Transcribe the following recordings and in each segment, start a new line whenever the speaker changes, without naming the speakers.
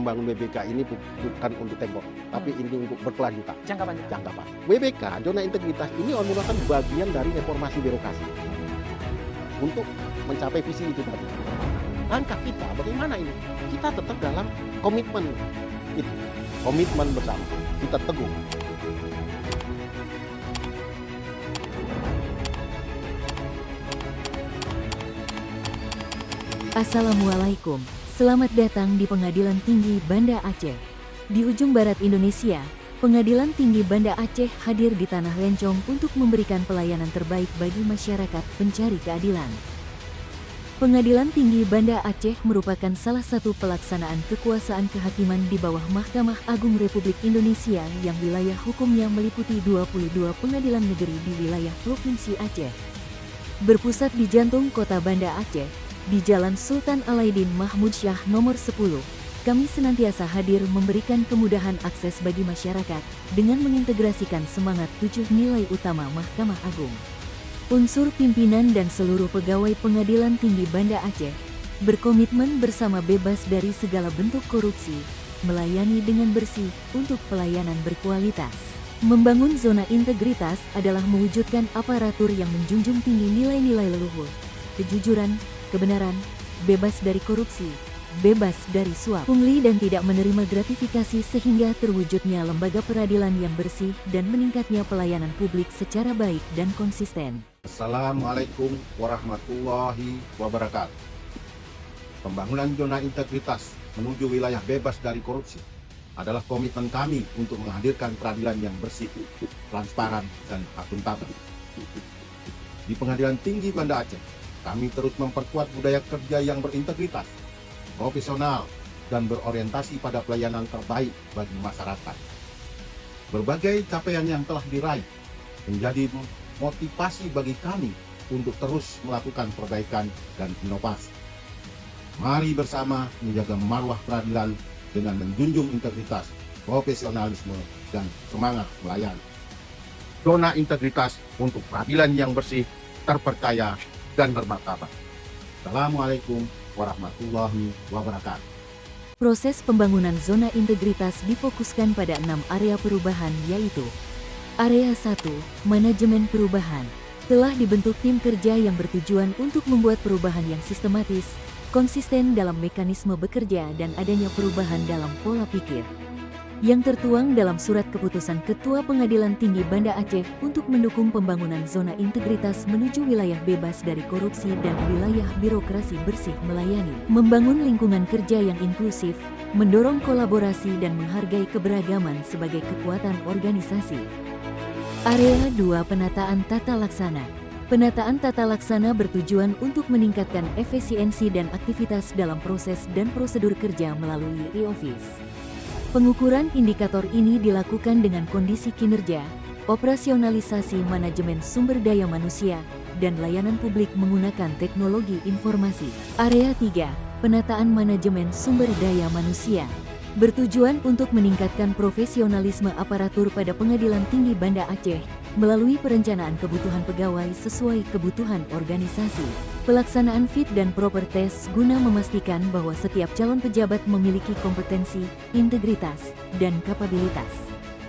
membangun WBK ini bukan untuk tembok, tapi ini untuk berkelanjutan.
Jangka panjang.
Jangka panjang. WBK, zona integritas ini merupakan bagian dari reformasi birokrasi untuk mencapai visi itu tadi. Langkah kita bagaimana ini? Kita tetap dalam komitmen itu, komitmen bersama. Kita teguh.
Assalamualaikum, selamat datang di Pengadilan Tinggi Banda Aceh. Di ujung barat Indonesia, Pengadilan Tinggi Banda Aceh hadir di Tanah Lencong untuk memberikan pelayanan terbaik bagi masyarakat pencari keadilan. Pengadilan Tinggi Banda Aceh merupakan salah satu pelaksanaan kekuasaan kehakiman di bawah Mahkamah Agung Republik Indonesia yang wilayah hukumnya meliputi 22 pengadilan negeri di wilayah Provinsi Aceh. Berpusat di jantung kota Banda Aceh, di Jalan Sultan Alaidin Mahmud Syah nomor 10, kami senantiasa hadir memberikan kemudahan akses bagi masyarakat dengan mengintegrasikan semangat 7 nilai utama Mahkamah Agung. Unsur pimpinan dan seluruh pegawai Pengadilan Tinggi Banda Aceh berkomitmen bersama bebas dari segala bentuk korupsi, melayani dengan bersih untuk pelayanan berkualitas. Membangun zona integritas adalah mewujudkan aparatur yang menjunjung tinggi nilai-nilai leluhur, kejujuran, kebenaran, bebas dari korupsi, bebas dari suap, pungli dan tidak menerima gratifikasi sehingga terwujudnya lembaga peradilan yang bersih dan meningkatnya pelayanan publik secara baik dan konsisten.
Assalamualaikum warahmatullahi wabarakatuh. Pembangunan zona integritas menuju wilayah bebas dari korupsi adalah komitmen kami untuk menghadirkan peradilan yang bersih, transparan, dan akuntabel. Di Pengadilan Tinggi Banda Aceh, kami terus memperkuat budaya kerja yang berintegritas, profesional, dan berorientasi pada pelayanan terbaik bagi masyarakat. Berbagai capaian yang telah diraih menjadi motivasi bagi kami untuk terus melakukan perbaikan dan inovasi. Mari bersama menjaga marwah peradilan dengan menjunjung integritas, profesionalisme, dan semangat melayani. Zona integritas untuk peradilan yang bersih, terpercaya, dan bermartabat. Assalamualaikum warahmatullahi wabarakatuh.
Proses pembangunan zona integritas difokuskan pada 6 area perubahan yaitu: Area 1, Manajemen Perubahan. Telah dibentuk tim kerja yang bertujuan untuk membuat perubahan yang sistematis, konsisten dalam mekanisme bekerja dan adanya perubahan dalam pola pikir. Yang tertuang dalam surat keputusan Ketua Pengadilan Tinggi Banda Aceh untuk mendukung pembangunan zona integritas menuju wilayah bebas dari korupsi dan wilayah birokrasi bersih melayani. Membangun lingkungan kerja yang inklusif, mendorong kolaborasi dan menghargai keberagaman sebagai kekuatan organisasi. Area 2, Penataan Tata Laksana. Penataan tata laksana bertujuan untuk meningkatkan efisiensi dan aktivitas dalam proses dan prosedur kerja melalui e-office. Pengukuran indikator ini dilakukan dengan kondisi kinerja, operasionalisasi manajemen sumber daya manusia, dan layanan publik menggunakan teknologi informasi. Area 3, Penataan Manajemen Sumber Daya Manusia. Bertujuan untuk meningkatkan profesionalisme aparatur pada Pengadilan Tinggi Banda Aceh melalui perencanaan kebutuhan pegawai sesuai kebutuhan organisasi. Pelaksanaan fit dan proper test guna memastikan bahwa setiap calon pejabat memiliki kompetensi, integritas, dan kapabilitas.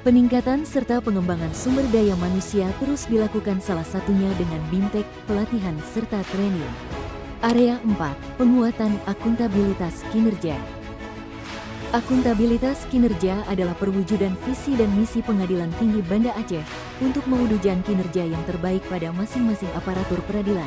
Peningkatan serta pengembangan sumber daya manusia terus dilakukan salah satunya dengan BIMTEK, pelatihan serta training. Area 4, Penguatan Akuntabilitas Kinerja. Akuntabilitas kinerja adalah perwujudan visi dan misi Pengadilan Tinggi Banda Aceh untuk mewujudkan kinerja yang terbaik pada masing-masing aparatur peradilan.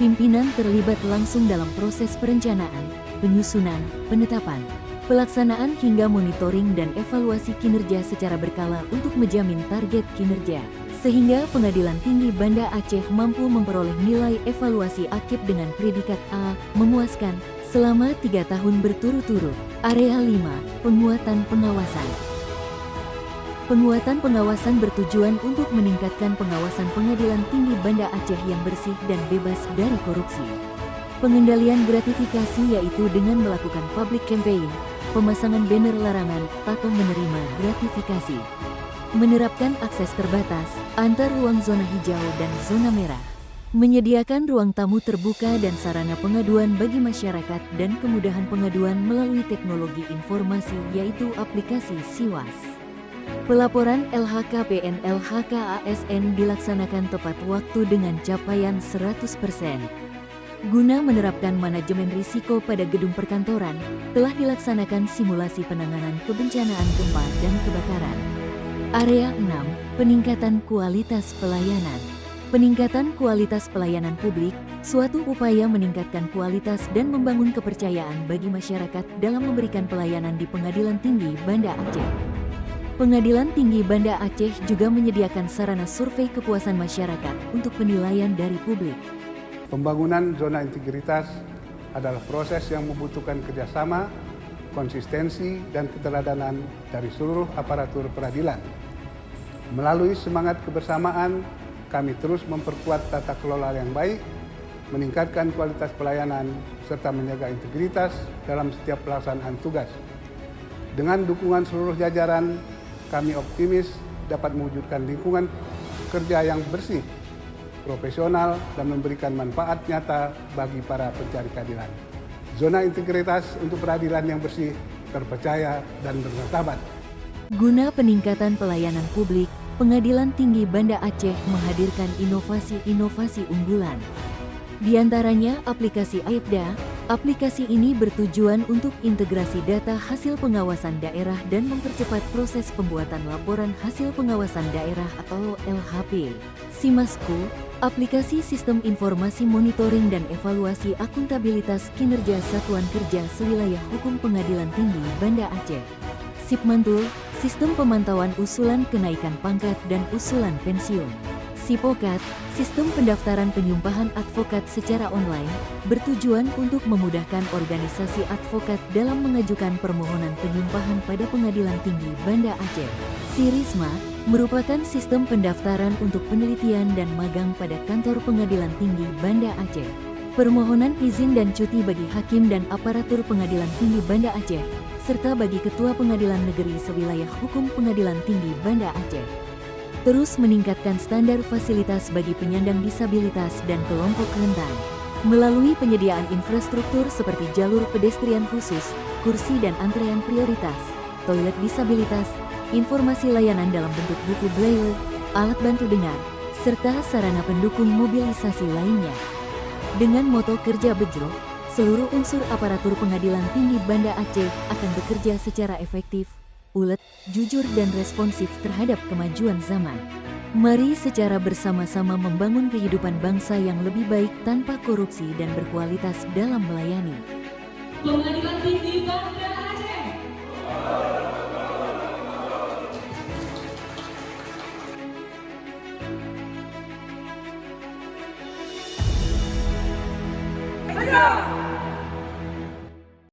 Pimpinan terlibat langsung dalam proses perencanaan, penyusunan, penetapan, pelaksanaan hingga monitoring dan evaluasi kinerja secara berkala untuk menjamin target kinerja. Sehingga Pengadilan Tinggi Banda Aceh mampu memperoleh nilai evaluasi AKIP dengan predikat A, memuaskan, selama 3 tahun berturut-turut. Area 5, Penguatan Pengawasan. Penguatan pengawasan bertujuan untuk meningkatkan pengawasan Pengadilan Tinggi Banda Aceh yang bersih dan bebas dari korupsi. Pengendalian gratifikasi yaitu dengan melakukan public campaign, pemasangan banner larangan atau menerima gratifikasi. Menerapkan akses terbatas antar ruang zona hijau dan zona merah. menyediakan ruang tamu terbuka dan sarana pengaduan bagi masyarakat dan kemudahan pengaduan melalui teknologi informasi yaitu aplikasi Siwas. Pelaporan LHKPN LHKASN dilaksanakan tepat waktu dengan capaian 100%. Guna menerapkan manajemen risiko pada gedung perkantoran, telah dilaksanakan simulasi penanganan kebencanaan gempa dan kebakaran. Area 6, peningkatan kualitas pelayanan. Peningkatan kualitas pelayanan publik, suatu upaya meningkatkan kualitas dan membangun kepercayaan bagi masyarakat dalam memberikan pelayanan di Pengadilan Tinggi Banda Aceh. Pengadilan Tinggi Banda Aceh juga menyediakan sarana survei kepuasan masyarakat untuk penilaian dari publik.
Pembangunan zona integritas adalah proses yang membutuhkan kerjasama, konsistensi, dan keteladanan dari seluruh aparatur peradilan. Melalui semangat kebersamaan, kami terus memperkuat tata kelola yang baik, meningkatkan kualitas pelayanan, serta menjaga integritas dalam setiap pelaksanaan tugas. Dengan dukungan seluruh jajaran, kami optimis dapat mewujudkan lingkungan kerja yang bersih, profesional, dan memberikan manfaat nyata bagi para pencari keadilan. Zona integritas untuk peradilan yang bersih, terpercaya, dan bermartabat.
Guna peningkatan pelayanan publik, Pengadilan Tinggi Banda Aceh menghadirkan inovasi-inovasi unggulan. Di antaranya aplikasi Aibda. Aplikasi ini bertujuan untuk integrasi data hasil pengawasan daerah dan mempercepat proses pembuatan laporan hasil pengawasan daerah atau LHP. Simasku, aplikasi sistem informasi monitoring dan evaluasi akuntabilitas kinerja Satuan Kerja Sewilayah Hukum Pengadilan Tinggi Banda Aceh. Sipmantul, sistem pemantauan usulan kenaikan pangkat dan usulan pensiun. Sipokat, sistem pendaftaran penyumpahan advokat secara online, bertujuan untuk memudahkan organisasi advokat dalam mengajukan permohonan penyumpahan pada Pengadilan Tinggi Banda Aceh. Sirisma, merupakan sistem pendaftaran untuk penelitian dan magang pada kantor Pengadilan Tinggi Banda Aceh. Permohonan izin dan cuti bagi hakim dan aparatur Pengadilan Tinggi Banda Aceh, serta bagi Ketua Pengadilan Negeri Sewilayah Hukum Pengadilan Tinggi Banda Aceh. Terus meningkatkan standar fasilitas bagi penyandang disabilitas dan kelompok rentan. Melalui penyediaan infrastruktur seperti jalur pedestrian khusus, kursi dan antrean prioritas, toilet disabilitas, informasi layanan dalam bentuk buku braille, alat bantu dengar, serta sarana pendukung mobilisasi lainnya. Dengan moto kerja bejro, seluruh unsur aparatur Pengadilan Tinggi Banda Aceh akan bekerja secara efektif, ulet, jujur dan responsif terhadap kemajuan zaman. Mari secara bersama-sama membangun kehidupan bangsa yang lebih baik tanpa korupsi dan berkualitas dalam melayani.
Pengadilan Tinggi Banda Aceh. Tegak!